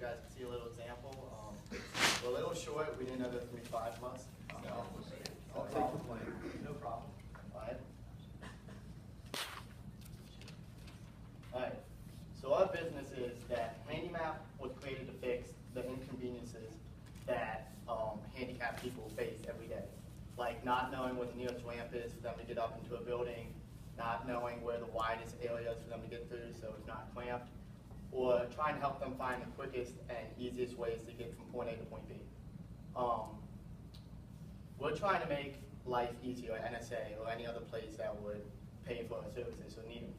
guys can see a little example. We're a little short. We didn't know there was going to be 5 of us. So I'll take the blame. No problem. All right. All right. So our business is that HandyMap was created to fix the inconveniences that handicapped people face every day. Like not knowing where the nearest ramp is for them to get up into a building, not knowing where the widest area is for them to get through so it's not cramped, or trying to help them find the quickest and easiest ways to get from point A to point B. We're trying to make life easier at NSA or any other place that would pay for our services or need them.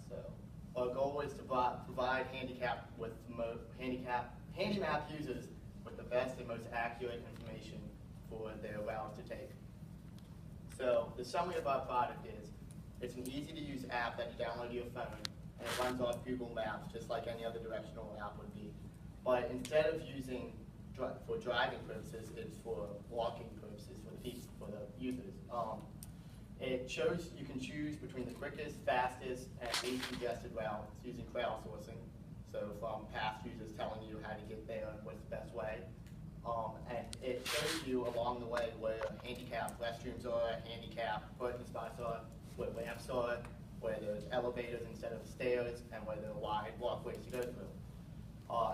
So our goal is to provide handicapped HandyMap users with the best and most accurate information for their routes to take. So the summary of our product is, it's an easy to use app that you download to your phone, and it runs off Google Maps just like any other directional app would be. But instead of using for driving purposes, it's for walking purposes for the users. It shows you can choose between the quickest, fastest, and least congested routes using crowdsourcing. So from past users telling you how to get there and what's the best way. And it shows you along the way where handicapped restrooms are, handicapped parking spots are, where ramps are, where there's elevators instead of stairs, and where there are wide walkways to go through.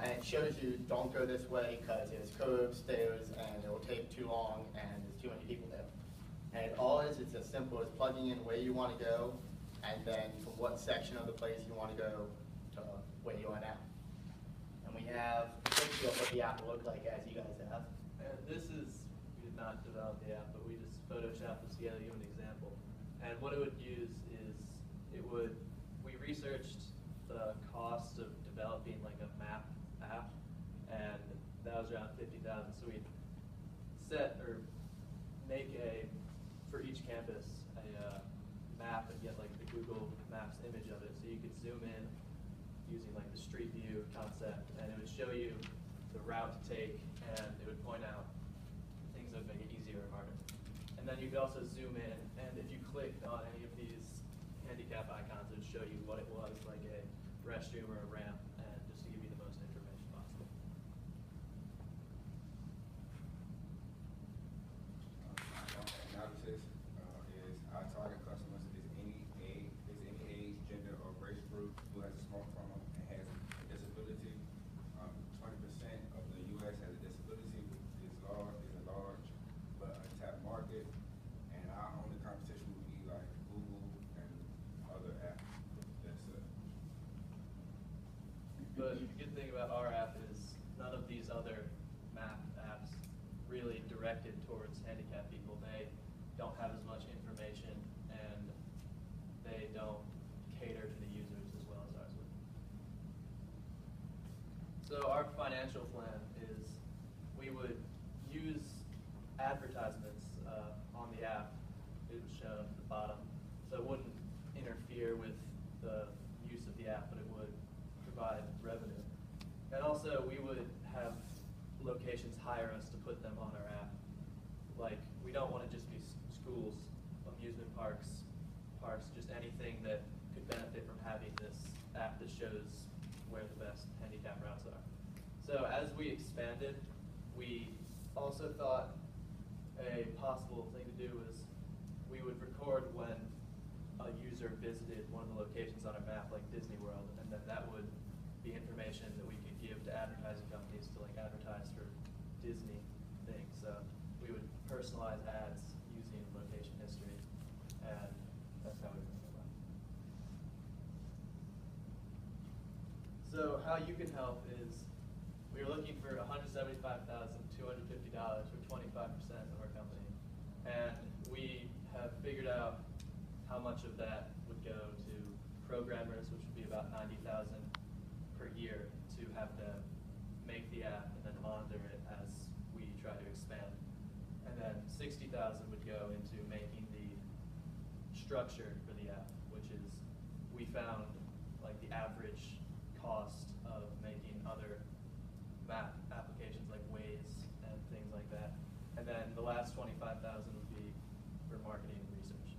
And it shows you don't go this way because there's curves, stairs, and it will take too long and there's too many people there. And all it is, it's as simple as plugging in where you want to go and then from what section of the place you want to go to where you are now. And we have a picture of what the app will look like as you guys have. And this is, we did not develop the app, but we just photoshopped this together to give an example. And what it would use is, we researched the cost of developing like a map app, and that was around $50,000. So we'd make for each campus, a map and get like the Google Maps image of it. So you could zoom in using like the street view concept, and it would show you the route to take, and it would point out things that would make it easier or harder. And then you could also zoom in, and if you clicked on any of these handicap icons, it would show you what it was, like a restroom or a ramp, and just to give you the most information possible. Analysis is our target customers is any age, gender, or race group who has a smartphone and has a disability. 20% of the U.S. has a disability, is a large but untapped market, and our only competition would be like Google and other apps. That's it. But the good thing about our app is none of these other map apps really directed towards handicapped people. They don't have as much information, and they don't cater to the users as well as ours would. So our financial plan is we would use advertisements on the app. It was shown at the bottom. So it wouldn't interfere with the use of the app, but it would provide revenue. And also we would have locations hire us to put them on our app. Like, we don't want to just be schools, amusement parks, just anything that could benefit from having this app that shows where the best handicap routes are. So as we expanded, we also thought a possible thing to do was we would record when a user visited one of the locations on our map, like Disney World, and then that would be information that we could give to advertising companies to like advertise for Disney things. So we would personalize ads using location history, and that's how we would go about it. So how you can help is, we were looking for $175,250 for 25% of our company, and we have figured out how much of that would go to programmers, which would be about $90,000 per year to have them make the app and then monitor it as we try to expand. And then $60,000 would go into making the structure for the app, which is, we found like the average cost of making other map applications like Waze and things like that. And then the last $25,000 would be for marketing and research.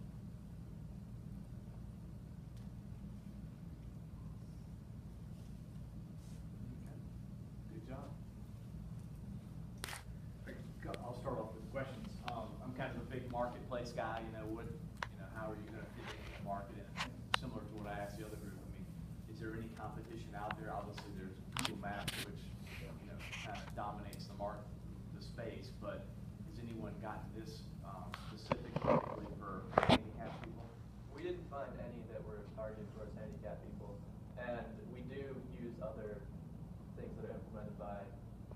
marketplace guy, how are you gonna fit into the market? And similar to what I asked the other group, I mean, is there any competition out there? Obviously, there's Google Maps, which, kind of dominates the space, but has anyone gotten this, specifically for handicapped people? We didn't find any that were targeted towards handicapped people, and we do use other things that are implemented by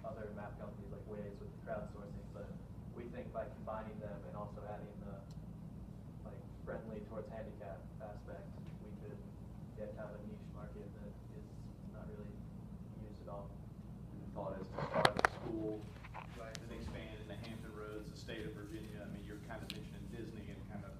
other map companies like Waze with crowdsourcing, but we think by combining them and also adding the friendly towards handicap aspect, we could get kind of a niche market that is not really used at all. The thought is to start at school, right, and expand into Hampton Roads, the state of Virginia. I mean, you're kind of mentioning Disney and kind of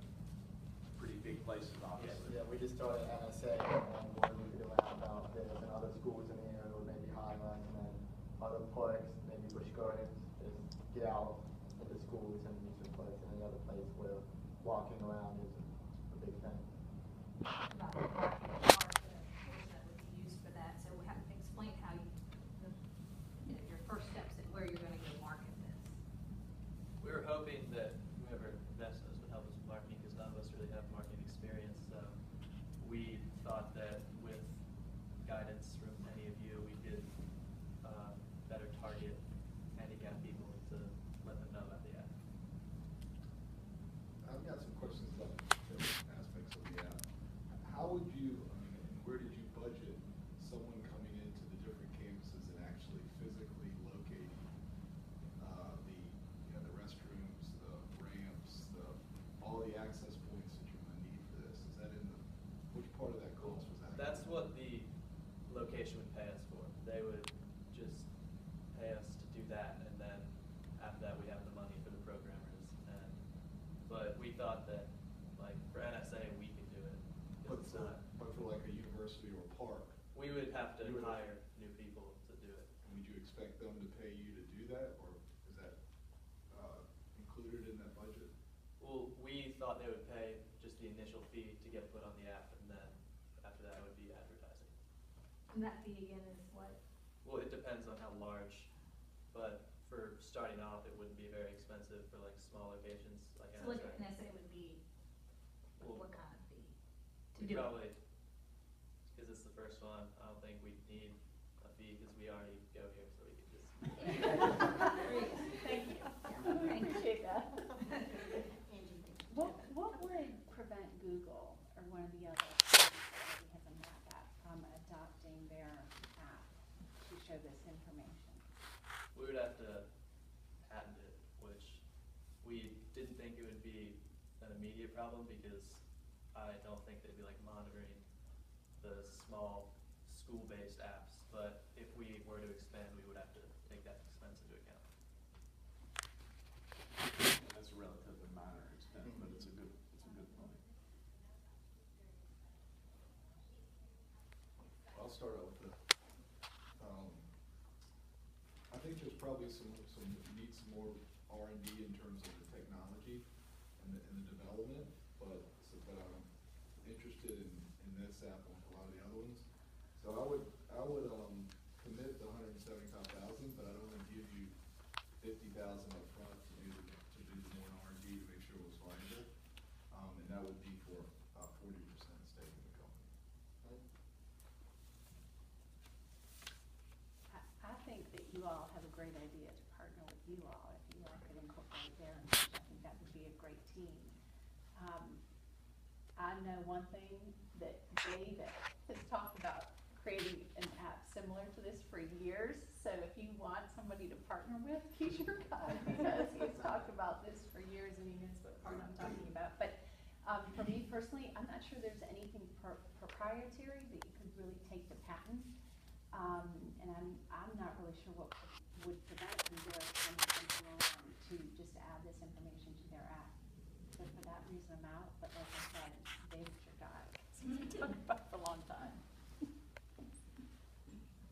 pretty big places, obviously. Yeah, we just started NSA, and we're looking around about this, and other schools in the area, or maybe Highland, and then other parks, maybe Busch Gardens, just get out into schools and amusement parks and any other place where walking around is a big thing. About the market portion that would be used for that, so we have to explain how your first steps and where you're gonna go market this. We were hoping that whoever invests in us would help us with marketing, because none of us really have marketing experience. So we thought that with guidance from any of you, we could better target handicapped people to let them know about the app. I've got some questions about different aspects of the app. How would you, and where did you budget someone coming into the different campuses and actually physically locating the restrooms, the ramps, all the access points that you're going to need for this? Is that which part of that cost was that? That's what the location would pay us for. They would just pay us to do that, and then after that we have the money for the programmers. But we thought that, for NSA, we could do it. But for like a university or park, we would have to hire new people to do it. would you expect them to pay you to do that, or is that included in that budget? Well, we thought they would pay just the initial fee to get put on the app, and then after that it would be advertising. And that fee again is what? Well, it depends on how large, but for starting off, it wouldn't be very expensive for small locations like So like NSA. NSA would be, Well, what kind of fee to we do it? probably, because it's the first one, I don't think we'd need a fee, because we already go here, so we could just. Thank you. Yeah, Appreciate that. Angie, thank you. What would prevent Google or one of the other companies that already has a map app from adopting their app to show this information? We would have to patent it, which we didn't think it would be an immediate problem, because I don't think they'd be monitoring the small school-based apps. But if we were to expand, we would have to take that expense into account. That's a relatively minor extent, but it's a good point. I'll start out with I think there's probably need some more R&D in terms of the technology and the development, but I'm interested in this app and a lot of the other ones. So I would commit the $175,000, but I'd only give you $50,000 up front to do the more R&D to make sure it was viable, and that would be for about 40% stake in the company. I think that you all have a great idea to partner with you all, if you all could incorporate their information. I think that would be a great team. I know one thing that Dave has talked about creating an app similar to this for years. So if you want somebody to partner with, he's your guy, because he's talked about this for years and he knows what part I'm talking about. But for me personally, I'm not sure there's anything proprietary that you could really take to patent. And I'm not really sure what would prevent Google from to just add this information to their app. So for that reason, I'm out. But like I said, David's your guy. Since we talked about it for a long time.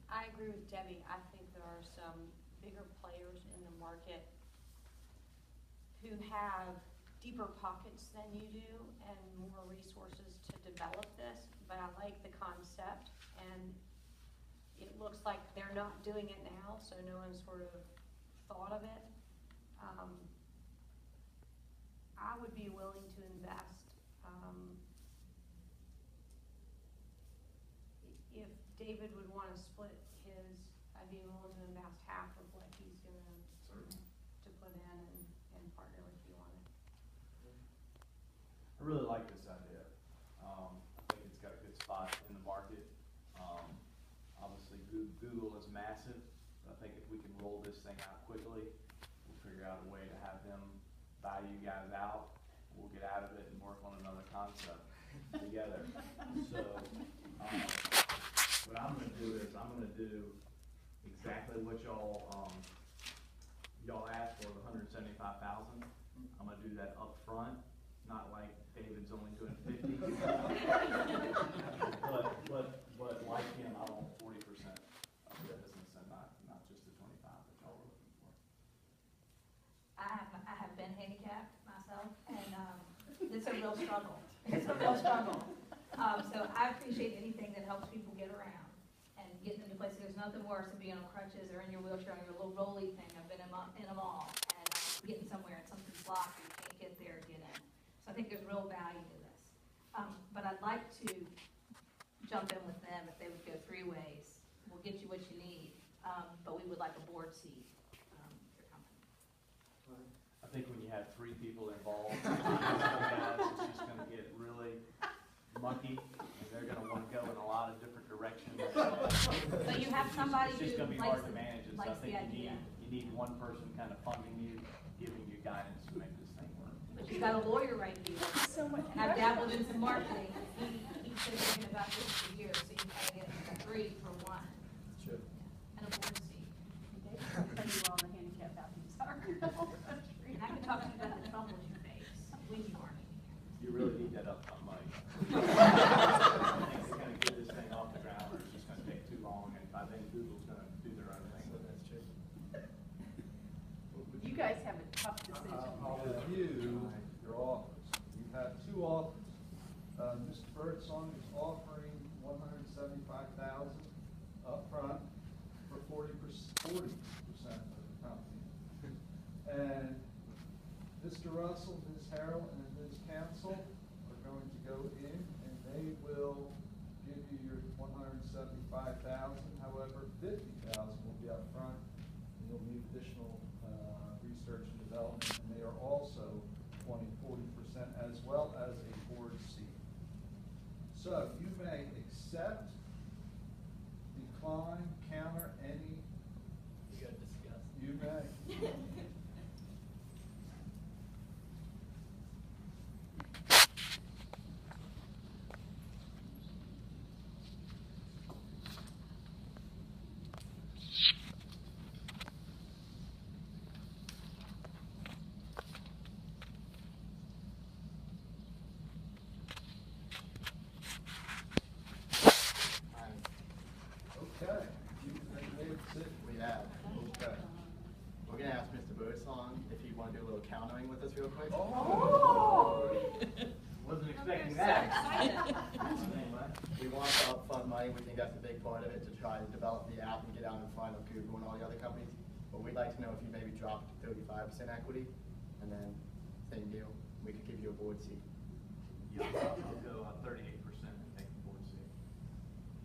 I agree with Debbie. I think there are some bigger players in the market who have deeper pockets than you do and more resources to develop this, but I like the concept, and it looks like they're not doing it now, so no one sort of thought of it. I would be willing to invest, if David would wanna split his, I'd be willing to invest half of what he's gonna, Certainly. to put in and partner with you on it. I really like this idea. I think it's got a good spot in the market. Obviously, Google is massive. I think if we can roll this thing out quickly, we'll figure out a way to have them buy you guys out. We'll get out of it and work on another concept together. So, what I'm gonna do is, I'm gonna do exactly what y'all asked for, the $175,000. I'm gonna do that up front, not like David's only doing 50. But like him, I want 40% of the business and not just the 25 that y'all were looking for. I have been handicapped myself, and, it's a real struggle. It's a real struggle. So I appreciate anything that helps people get around and get into places. There's nothing worse than being on crutches or in your wheelchair on your little rolly thing. I've been in them all, and getting somewhere and something's blocked, you can't get there or get in. So I think there's real value to this. But I'd like to jump in with them if they would go 3 ways. We'll get you what you need, but we would like a board seat, your company. I think when you have 3 people involved, guys, it's just gonna get really mucky, and they're gonna wanna go in a lot of different directions. But you have somebody It's just who gonna be likes hard to manage, and so I likes the think idea. you need one person kind of funding you, giving you guidance to make this thing work. But you've got a lawyer right here. So much And I've dabbled in some marketing. He's been thinking about this for years, so you kind of get 3 for 1. Sure. And a board seat. David will tell you all the handicap values are in the whole country. And I can talk to you about the troubles you face when you aren't in here. You really need that upfront money. I think to kind of get this thing off the ground, or it's just gonna take too long, and I think Google's gonna do their own thing with it. You guys have a tough decision. I'll review your offers. You have 2 offers. Mr. Birdsong is offering $175,000 upfront for 40% of the company. And Mr. Russell, Ms. Harrell, and Ms. Council are going to go in, and they will give you your $175,000. However, $50,000 will be upfront, and you'll need additional research and development, and they are also 40% as well as a board seat. So you may accept, decline, counter any, We gotta discuss. you may. Okay, you made a decision. We have. Okay. We're gonna ask Mr. Birdsong if he wanna do a little countering with us real quick. Oh! Wasn't expecting that. We want the upfront money, we think that's a big part of it, to try to develop the app and get out in front of Google and all the other companies. But we'd like to know if you maybe drop to 35% equity, and then, same deal, we could give you a board seat. Yeah, I'll go 38% and take the board seat.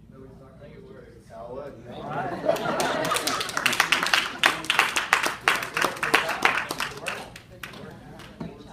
You know he's not I think going it to. works. That'll work.